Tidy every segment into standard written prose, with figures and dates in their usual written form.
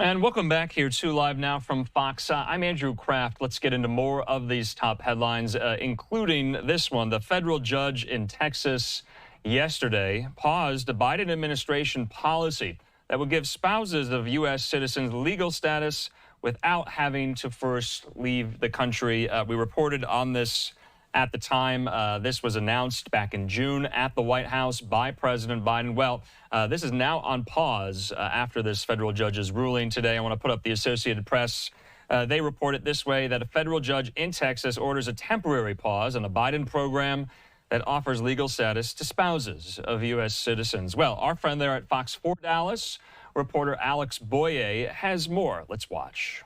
And welcome back here to Live Now from Fox. I'm Andrew Kraft. Let's get into more of these top headlines, including this one. The federal judge in Texas yesterday paused a Biden administration policy that would give spouses of U.S. citizens legal status without having to first leave the country. We reported on this at the time. This was announced back in June at the White House by President Biden. Well, this is now on pause after this federal judge's ruling today. I want to put up the Associated Press. They report it this way, that a federal judge in Texas orders a temporary pause on a Biden program that offers legal status to spouses of U.S. citizens. Well, our friend there at Fox 4 Dallas, reporter Alex Boyer, has more. Let's watch.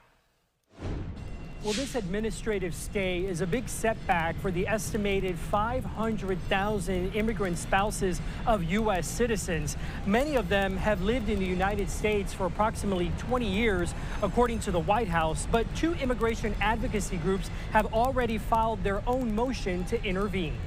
Well, this administrative stay is a big setback for the estimated 500,000 immigrant spouses of U.S. citizens. Many of them have lived in the United States for approximately 20 years, according to the White House. But two immigration advocacy groups have already filed their own motion to intervene.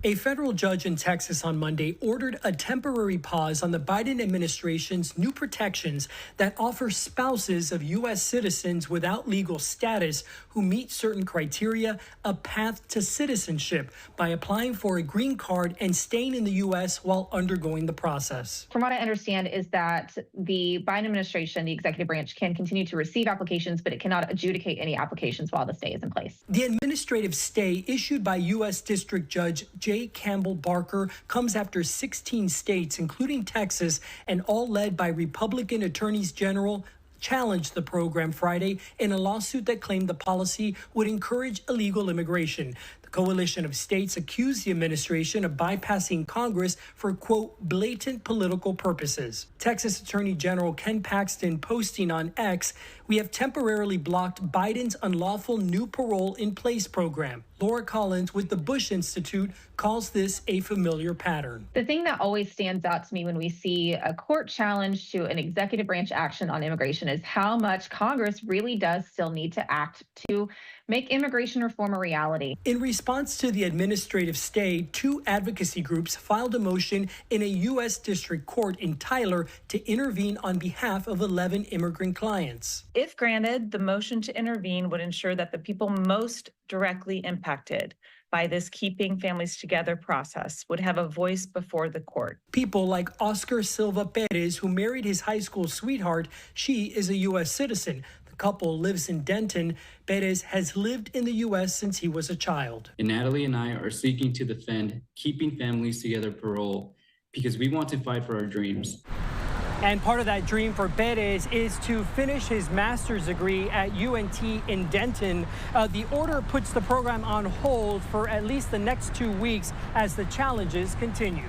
A federal judge in Texas on Monday ordered a temporary pause on the Biden administration's new protections that offer spouses of U.S. citizens without legal status who meet certain criteria a path to citizenship by applying for a green card and staying in the U.S. while undergoing the process. From what I understand is that the Biden administration, the executive branch, can continue to receive applications, but it cannot adjudicate any applications while the stay is in place. The administrative stay issued by U.S. District Judge Campbell Barker comes after 16 states, including Texas, and all led by Republican attorneys general, challenged the program Friday in a lawsuit that claimed the policy would encourage illegal immigration. The coalition of states accused the administration of bypassing Congress for, quote, blatant political purposes. Texas Attorney General Ken Paxton posting on X, "We have temporarily blocked Biden's unlawful new parole in place program." Laura Collins with the Bush Institute calls this a familiar pattern. The thing that always stands out to me when we see a court challenge to an executive branch action on immigration is how much Congress really does still need to act to make immigration reform a reality. In response to the administrative stay, two advocacy groups filed a motion in a U.S. district court in Tyler to intervene on behalf of 11 immigrant clients. If granted, the motion to intervene would ensure that the people most directly impacted by this keeping families together process would have a voice before the court. People like Oscar Silva Perez, who married his high school sweetheart. She is a U.S. citizen. The couple lives in Denton. Perez has lived in the U.S. since he was a child. And Natalie and I are seeking to defend keeping families together parole because we want to fight for our dreams. And part of that dream for Perez is to finish his master's degree at UNT in Denton. The order puts the program on hold for at least the next 2 weeks as the challenges continue.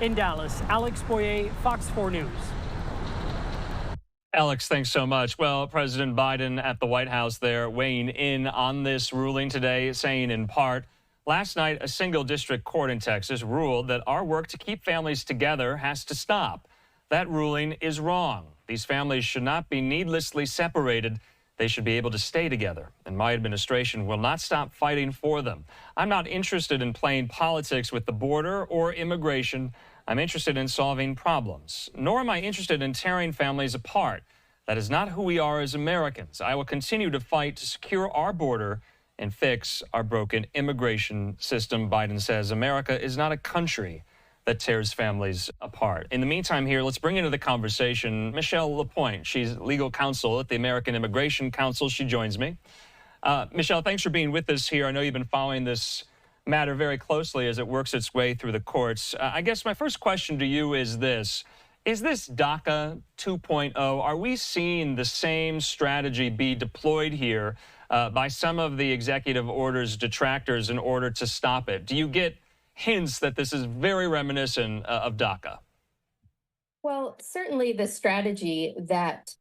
In Dallas, Alex Boyer, Fox 4 News. Alex, thanks so much. Well, President Biden at the White House there weighing in on this ruling today, saying in part, last night a single district court in Texas ruled that our work to keep families together has to stop. That ruling is wrong. These families should not be needlessly separated. They should be able to stay together. And my administration will not stop fighting for them. I'm not interested in playing politics with the border or immigration. I'm interested in solving problems, nor am I interested in tearing families apart. That is not who we are as Americans. I will continue to fight to secure our border and fix our broken immigration system. Biden says America is not a country that tears families apart. In the meantime here, let's bring into the conversation Michelle Lapointe. She's legal counsel at the American Immigration Council. She joins me. Michelle, thanks for being with us here. I know you've been following this matter very closely as it works its way through the courts. I guess my first question to you is this. Is this DACA 2.0? Are we seeing the same strategy be deployed here by some of the executive order's detractors in order to stop it? Do you get hints that this is very reminiscent of DACA? Well, certainly the strategy that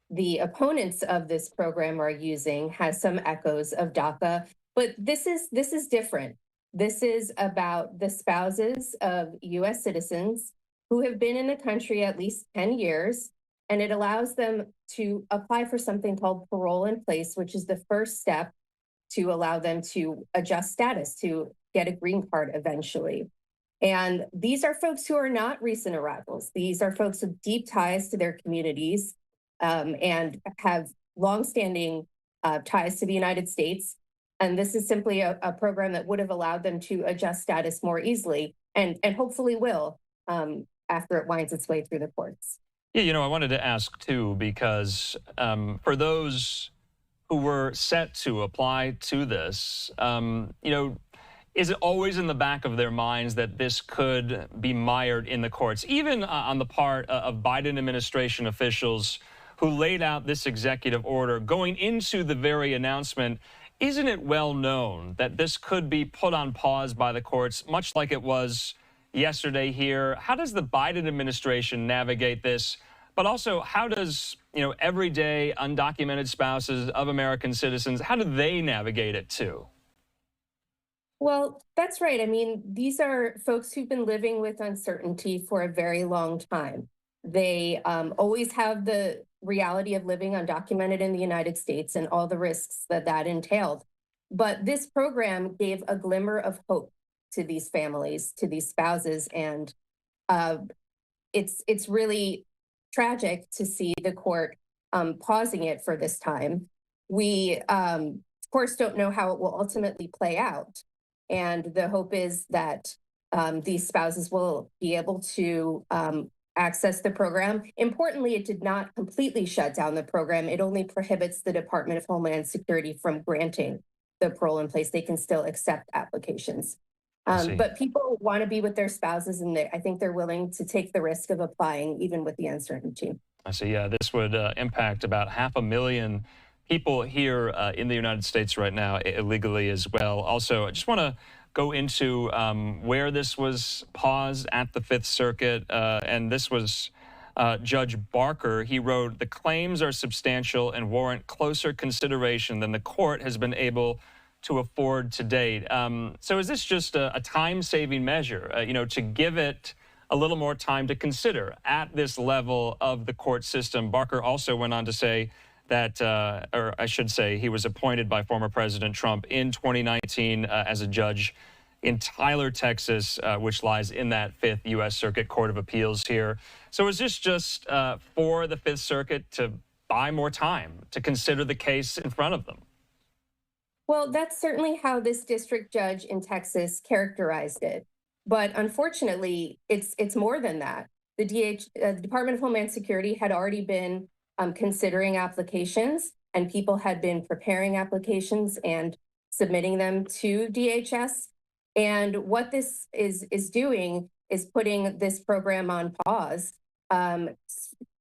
the opponents of this program are using has some echoes of DACA, but this is different. This is about the spouses of U.S. citizens who have been in the country at least 10 years, and it allows them to apply for something called parole in place, which is the first step to allow them to adjust status, to get a green card eventually. And these are folks who are not recent arrivals. These are folks with deep ties to their communities. and have longstanding ties to the United States. And this is simply a program that would have allowed them to adjust status more easily, and hopefully will after it winds its way through the courts. Yeah, I wanted to ask too, because for those who were set to apply to this, is it always in the back of their minds that this could be mired in the courts, even on the part of Biden administration officials who laid out this executive order going into the very announcement? Isn't it well known that this could be put on pause by the courts, much like it was yesterday here? How does the Biden administration navigate this? But also, how does, everyday undocumented spouses of American citizens, how do they navigate it too? Well, that's right. I mean, these are folks who've been living with uncertainty for a very long time. They always have the reality of living undocumented in the United States and all the risks that that entailed. But this program gave a glimmer of hope to these families, to these spouses, and it's really tragic to see the court pausing it for this time. We, of course, don't know how it will ultimately play out. And the hope is that these spouses will be able to access the program. Importantly, it did not completely shut down the program. It only prohibits the Department of Homeland Security from granting the parole in place. They can still accept applications. But people want to be with their spouses, and I think they're willing to take the risk of applying, even with the uncertainty. I see. Yeah, this would impact about 500,000 people here in the United States right now illegally as well. Also, I just want to go into where this was paused at the Fifth Circuit, and this was Judge Barker. He wrote, "The claims are substantial and warrant closer consideration than the court has been able to afford to date." So is this just a time-saving measure, to give it a little more time to consider at this level of the court system? Barker also went on to say that, or I should say, he was appointed by former President Trump in 2019 as a judge in Tyler, Texas, which lies in that Fifth U.S. Circuit Court of Appeals here. So is this just for the Fifth Circuit to buy more time to consider the case in front of them? Well, that's certainly how this district judge in Texas characterized it. But unfortunately, it's more than that. The Department of Homeland Security had already been considering applications, and people had been preparing applications and submitting them to DHS. And what this is doing is putting this program on pause.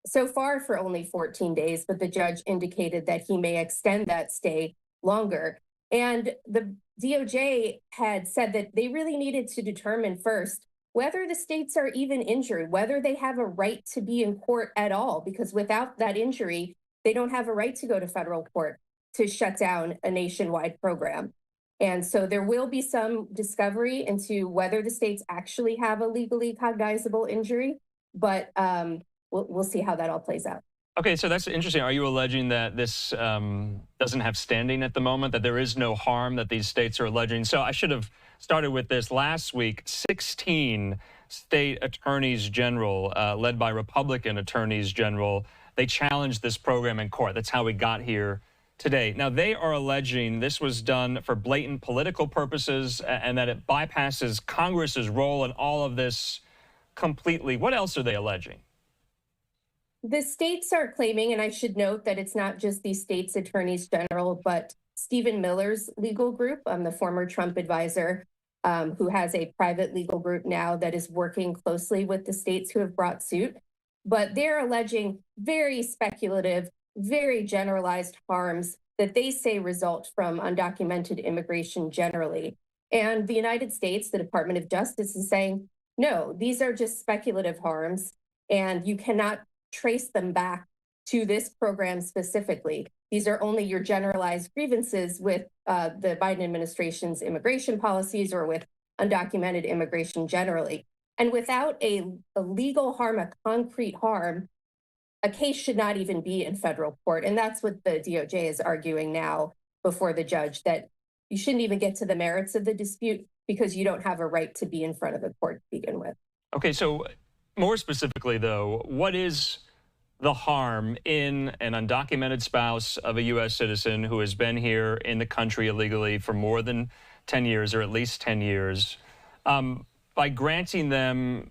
So far for only 14 days, but the judge indicated that he may extend that stay longer. And the DOJ had said that they really needed to determine first whether the states are even injured, whether they have a right to be in court at all, because without that injury, they don't have a right to go to federal court to shut down a nationwide program. And so there will be some discovery into whether the states actually have a legally cognizable injury, but we'll see how that all plays out. Okay, so that's interesting. Are you alleging that this doesn't have standing at the moment, that there is no harm that these states are alleging? So I should have started with this. Last week, 16 state attorneys general, led by Republican attorneys general, they challenged this program in court. That's how we got here today. Now, they are alleging this was done for blatant political purposes and that it bypasses Congress's role in all of this completely. What else are they alleging? The states are claiming, and I should note that it's not just the states' attorneys general, but Stephen Miller's legal group, the former Trump advisor, who has a private legal group now that is working closely with the states who have brought suit. But they're alleging very speculative, very generalized harms that they say result from undocumented immigration generally. And the United States, the Department of Justice, is saying, no, these are just speculative harms, and you cannot trace them back to this program specifically. These are only your generalized grievances with the Biden administration's immigration policies or with undocumented immigration generally. And without a legal harm, a concrete harm, a case should not even be in federal court. And that's what the DOJ is arguing now before the judge, that you shouldn't even get to the merits of the dispute because you don't have a right to be in front of the court to begin with. Okay, so more specifically, though, what is the harm in an undocumented spouse of a U.S. citizen who has been here in the country illegally for more than 10 years, or at least 10 years, by granting them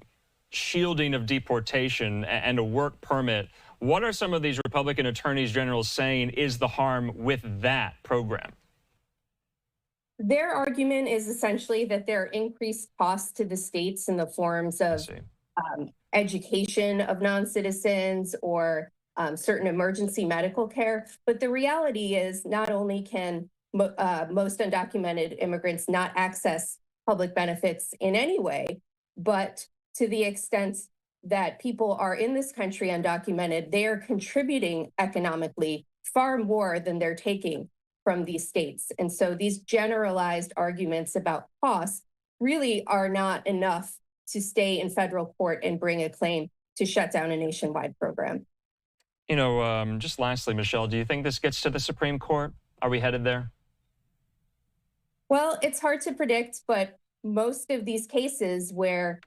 shielding of deportation and a work permit? What are some of these Republican attorneys general saying is the harm with that program? Their argument is essentially that there are increased costs to the states in the forms of education of non-citizens or certain emergency medical care. But the reality is not only can most undocumented immigrants not access public benefits in any way, but to the extent that people are in this country undocumented, they are contributing economically far more than they're taking from these states. And so these generalized arguments about costs really are not enough to stay in federal court and bring a claim to shut down a nationwide program. You know, just lastly, Michelle, do you think this gets to the Supreme Court? Are we headed there? Well, it's hard to predict, but most of these cases where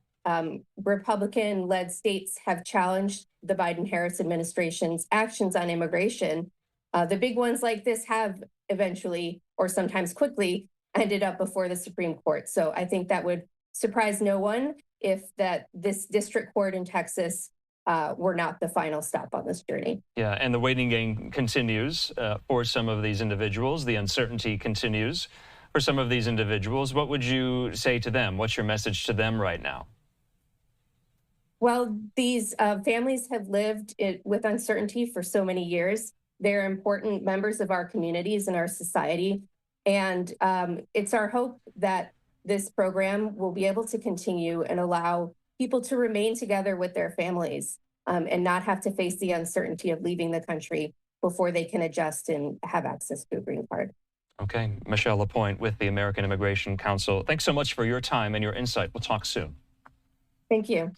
Republican-led states have challenged the Biden-Harris administration's actions on immigration, the big ones like this have eventually, or sometimes quickly, ended up before the Supreme Court. So I think that would surprise no one if this district court in Texas were not the final stop on this journey. Yeah, and the waiting game continues for some of these individuals. The uncertainty continues for some of these individuals. What would you say to them? What's your message to them right now? Well, these families have lived with uncertainty for so many years. They're important members of our communities and our society. And it's our hope that this program will be able to continue and allow people to remain together with their families and not have to face the uncertainty of leaving the country before they can adjust and have access to a green card. Okay, Michelle Lapointe with the American Immigration Council. Thanks so much for your time and your insight. We'll talk soon. Thank you.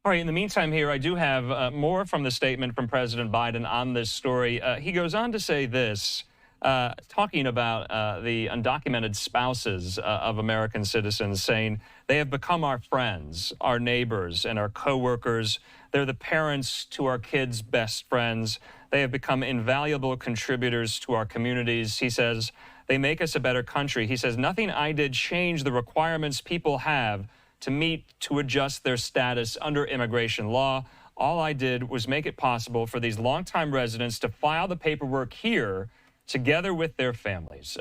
All right, in the meantime here, I do have more from the statement from President Biden on this story. He goes on to say this, talking about the undocumented spouses of American citizens, saying they have become our friends, our neighbors, and our coworkers. They're the parents to our kids' best friends. They have become invaluable contributors to our communities. He says they make us a better country. He says nothing I did changed the requirements people have to meet to adjust their status under immigration law. All I did was make it possible for these longtime residents to file the paperwork here together with their families.